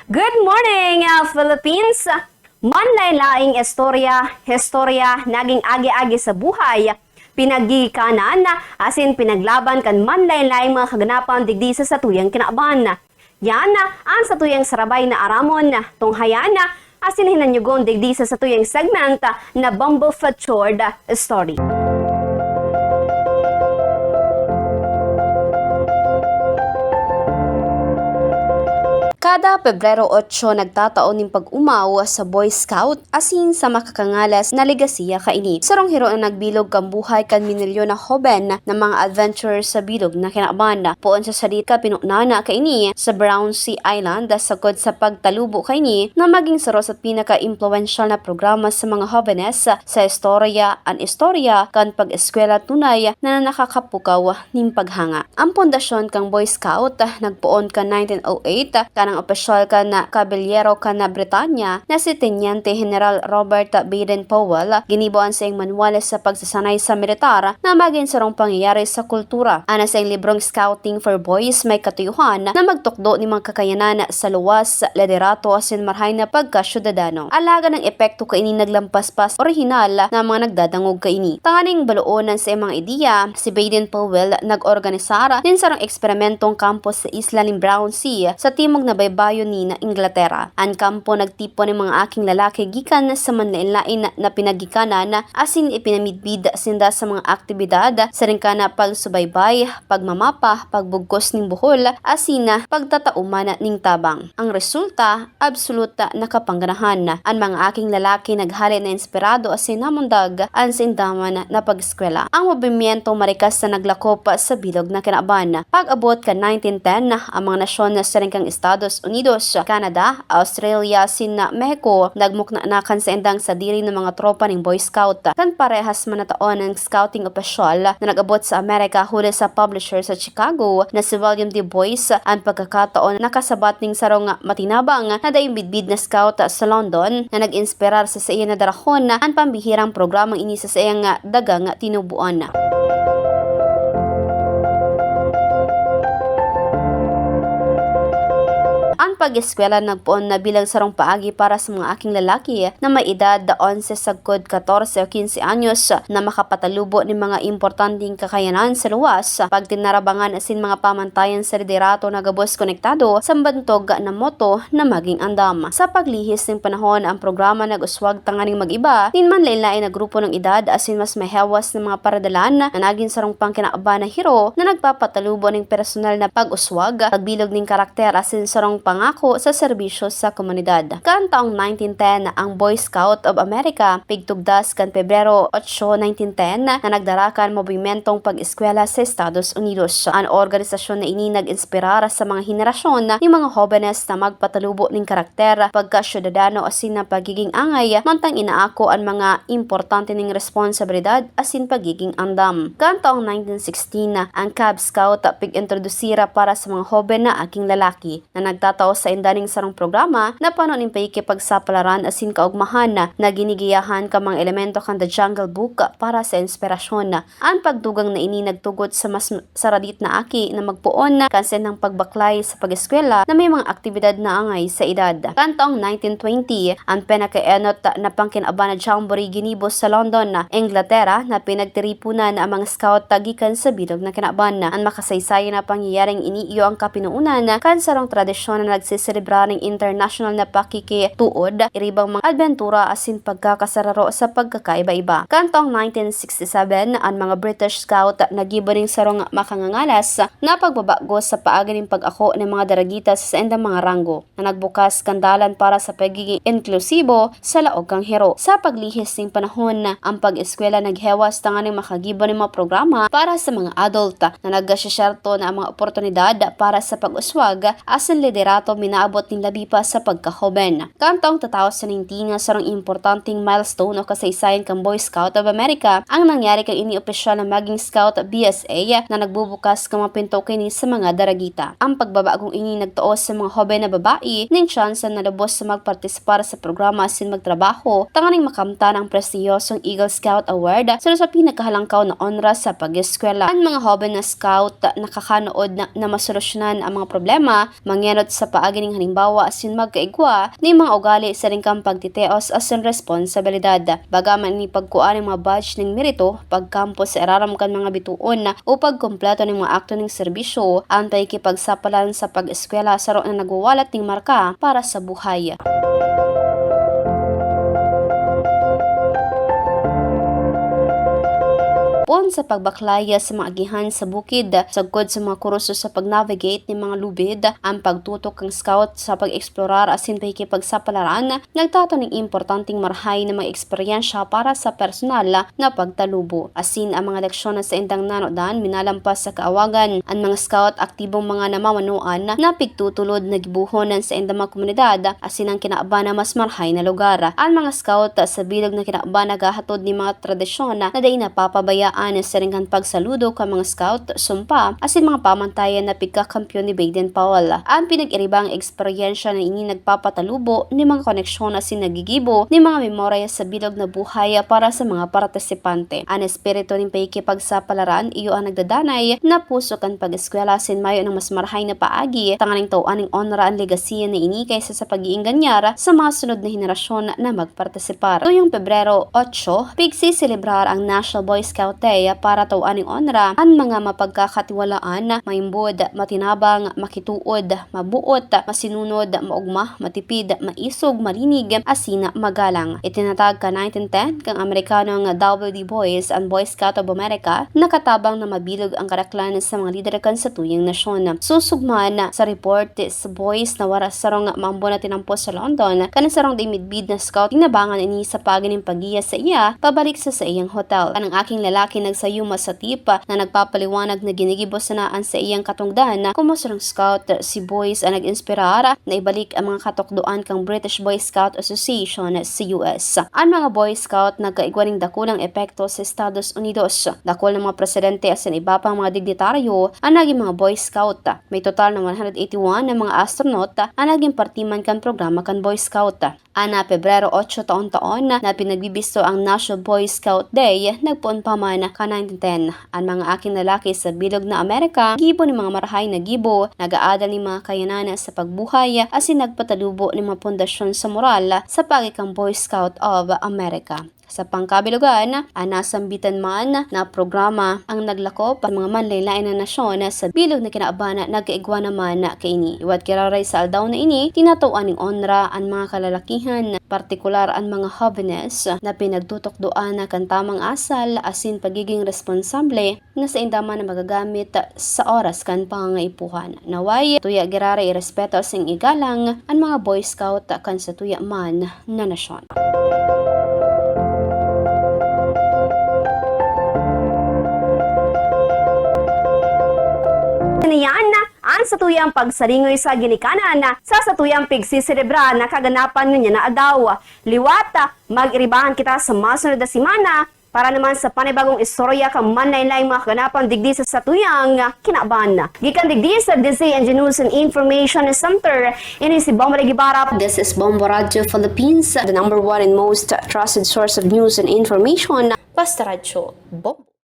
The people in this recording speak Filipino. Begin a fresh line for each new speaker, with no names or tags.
Good morning, Philippines! Manlaylaing istorya, naging agi-agi sa buhay. Pinagikanan, asin pinaglaban kan manlaylaing mga kaganapan digdi sa satuyang kinaaban. Yan, ang satuyang sarabay na aramon, tunghayan, asin hinanyugon digdi sa satuyang segment na Bumble Featured Story. Kada Pebrero 8 nagtataon ning pag-umaw sa Boy Scout asin sa makakangalas na legasiya kaini. Sarong hero na nagbilog kang buhay kan minilyon na hoben na mga adventurers sa bilog na kinaaban. Poon sa salita pinunana kaini sa Brown Sea Island sagod sa pagtalubo kaini na maging saros at pinaka-impluwensyal na programa sa mga hobenes sa istorya kan pag-eskwela tunay na nakakapukaw ning paghanga. Ang pundasyon kang Boy Scout nagpuon kan 1908 kanang opisyal ka na kabilyero ka na Britanya na si Teniente General Robert Baden-Powell ginibuan sa iyang manuales sa pagsasanay sa militar na maging sarong pangyayari sa kultura. Ana sa iyang librong Scouting for Boys may katuyuhan na magtukdo ni mga kakayanan sa luwas, liderato asin marhay na pagkasyudadano. Alaga ng epekto kaini naglampaspas orihinal na mga nagdadangog kaini. Tanganing baluonan sa iyang mga ideya, si Baden-Powell nag-organisar din sarong eksperimentong campus sa isla ng Brown Sea sa timog na baybayon ni na Inglaterra. Ang kampo nagtipo ng mga aking lalaki gikan sa manlain-lain na pinagikanan asin ipinamidbid sinda sa mga aktibidad sa ringkana pagsubaybay, pagmamapa, pagbugkos ning buhol asin pagtatauman ning tabang. Ang resulta absoluta nakapangganahan. Ang mga aking lalaki naghali na inspirado asin namundag ang sindaman na pag-eskwela. Ang movimiento marikas na naglakop sa bilog na kinaaban. Pag-abot ka 1910 ang mga nasyon na sa ringkang Estados Unidos, Canada, Australia, sina Mexico nagmuknanakan sa endang sa diri ng mga tropa ng Boy Scout. Kan parehas manataon ng scouting opisyal na nag-abot sa Amerika huli sa publisher sa Chicago na si William D. Boyce ang pagkakataon nakasabat ning sarong matinabang na dayong bidbid na scout sa London na nag-inspirar sa iya na darahon ang pambihirang programang inisa sa iyang dagang tinubuan. Ang pag-eskwela nagpuon na bilang sarong paagi para sa mga aking lalaki na may edad 11 sagkod 14 o 15 anyos na makapatalubo ng mga importanteng kakayanan sa luwas, pagtinarabangan asin mga pamantayan sa liderato na gabos konektado sa bantog na moto na maging andam. Sa paglihis ng panahon, ang programa nag-uswag tanganing mag-iba, din man lain-lain na grupo ng edad asin mas mahewas ng mga paradalan na naging sarong pangkinaaba na hero na nagpapatalubo ng personal na pag-uswag, pagbilog ng karakter asin sarong pangako sa serbisyo sa komunidad. Kan taong 1910, ang Boy Scout of America pigtugdas kan Pebrero 8, 1910 na nagdarakan mobimentong pag-eskwela sa Estados Unidos. Ang organisasyon na ini nag-inspirar sa mga henerasyon ng mga hobenes na magpatalubo ng karakter, pagkasyudadano asin na pagiging angay, mantang inaako ang mga importante ng responsibilidad asin pagiging andam. Kan taong 1916, ang Cub Scout pig-introdusira para sa mga hoben na aking lalaki na nagtataw sa indaning sarong programa na panonin pakikipagsapalaran asin kaugmahan na ginigiyahan ka mga elemento kan The Jungle Book para sa inspirasyon. Ang pagdugang na ini nagtugot sa mas saradit na aki na magpuon na kansen ng pagbaklay sa pag-eskwela na may mga aktibidad na angay sa edad. Kan taong 1920, ang pinakaenot na pangkinaban na jamboree ginibos sa London, Inglaterra na pinagtiripunan ang mga scout tagikan sa bilog na kinaaban. Ang makasaysayan na pangyayaring iniiyo ang kapinuunan kan sarong tradisyon na nagsiselebra ng international na pakikituod, iribang mga adventura asin pagkakasararo sa pagkakaiba-iba. Kantong 1967, ang mga British Scout nagibaning sarong makangangalas na pagbabago sa paagi ng pag-ako ng mga daragita sa endang mga ranggo na nagbukas kandalan para sa pagiging inklusibo sa laog kang hero. Sa paglihis ng panahon, ang pag-eskwela naghewas tanganing makagiba ng mga programa para sa mga adult na naggasyasarto na ang mga oportunidad para sa pag-uswag asin liderato minaabot ng labi pa sa pagkahoben. Kantong 2019 nga sarong importanteng milestone o kasaysayan kang Boy Scout of America ang nangyari kang ini opisyal na maging Scout BSA na nagbubukas kang mga pinto kini sa mga daragita. Ang pagbabagong ini nagtuos sa mga hoben na babae ning chance na lubos sa magpartisipar sa programa asin magtrabaho tanganing makamtan ang prestiyosong Eagle Scout Award sa pinakahalangkaw na onra sa pag-eskwela. Ang mga hoben na scout nakakanood na masolusyonan ang mga problema, mangyenot sa paagi ning halimbawa asin magkaigwa ni mga ugali sa ringkang pagtiteos asin responsibilidad. Bagaman ni pagkuan ng mga badge ning merito, pagkampo sa iraramkan mga bituon o pagkumpleto ng mga akto ning serbisyo, ang pakikipagsapalan sa pag-eskwela saro na nagwawalat ning marka para sa buhay. Pon sa pagbaklaya sa mga agihan sa bukid, sagkod sa mga kurso sa pag-navigate ng mga lubid, ang pagtutok ng scout sa pag-eksplorar asin pakikipagsapalaran, nagtato ng importanteng marhay na mga eksperyensya para sa personal na pagtalubo. Asin ang mga leksyon sa indang nanodan, minalampas sa kaawagan, ang mga scout aktibong mga namamanuan na pigtutulod na gibuhonan sa indang mga komunidad, asin ang kinaaba na mas marhay na lugar. Ang mga scout sa bilog na kinaaba nagahatod ni mga tradisyon na day napapabayaan sa ringkan pagsaludo ka mga scout, sumpa, asin mga pamantayan na pigkakampiyon ni Baden-Powell. Ang pinag-iribang eksperyensya na ini nagpapatalubo ni mga koneksyon asin nagigibo ni mga memorya sa bilog na buhay para sa mga partisipante. Ang espiritu ng pakikipagsapalaran iyo ang nagdadanay na puso kan pag-eskwela asin mayo ng mas marhay na paagi tanganing tauan ng honra ang legasiya na ini kaysa sa pag-iinganyar sa mga sunod na henerasyon na magpartisipar. Tuyong Pebrero 8, pigsiselebrar ang National Boy Scout Day para tauan ng honra ang mga mapagkakatiwalaan, maimbod, matinabang, makituod, mabuot, masinunod, maugma, matipid, maisog, marinig, asina, magalang. Itinatag ka 1910 kang Amerikanong WD Boys and Boy Scout of America, nakatabang na mabilog ang karaklan sa mga lider kan sa tuyang nasyon. Susugman sa report sa boys na waras sarong mambo na tinampos sa London, kanang sarong midbid na scout, inabangan ini sa paganing pagiya sa iya, pabalik sa iyang hotel. Kanang aking lalaki nagsayuma sa tipa na nagpapaliwanag na ginigibos na naan sa iyang katungdan na kumusarang scout si Boys ang nag-inspirar na ibalik ang mga katukduan kang British Boy Scout Association sa US. Ang mga Boy Scout nagkaigwaning dakulang epekto sa Estados Unidos. Dakol ng mga presidente asin iba pang mga dignitaryo ang naging mga Boy Scout. May total na 181 na mga astronaut ang naging partiman kan programa kan Boy Scout. Ana Pebrero 8 taon-taon na pinagbibisto ang National Boy Scout Day, nagpuon pa man ka 1910. Ang mga aking lalaki sa bilog na Amerika, gibo ni mga marahay na gibo, nagaadal ni mga kayanan sa pagbuhay, asin nagpatalubo ni mga pundasyon sa moral sa pagikang Boy Scout of America. Sa pangkabilugan, nasambitan man na programa ang naglakop ang mga manlaylain na nasyon sa bilog na kinaabana nagkaigwa naman kaini. Iwat kiraray sa aldaw na ini, tinatuan ng onra ang mga kalalakihan, partikular ang mga hobbiness na pinagtutok-doan na kantamang asal asin pagiging responsable na sa indaman na magagamit sa oras kan pangangaipuhan. Naway, tuya giraray respeto sing igalang ang mga Boy Scout kan sa tuya man na nasyon.
Yan ang satuyang pagsaringoy sa ginikanan sa satuyang pigsiserebra na kaganapan nga na adaw. Liwata, mag-iribahan kita sa masunod na simana para naman sa panibagong istorya kang manlain-laing mga kaganapan digdi sa satuyang kinaban. Gikan digdi sa DZNG News and Information Center, ini si Bombo Regibara.
This is Bombo Radio Philippines, the #1 and most trusted source of news and information. Basta Radio Bombo.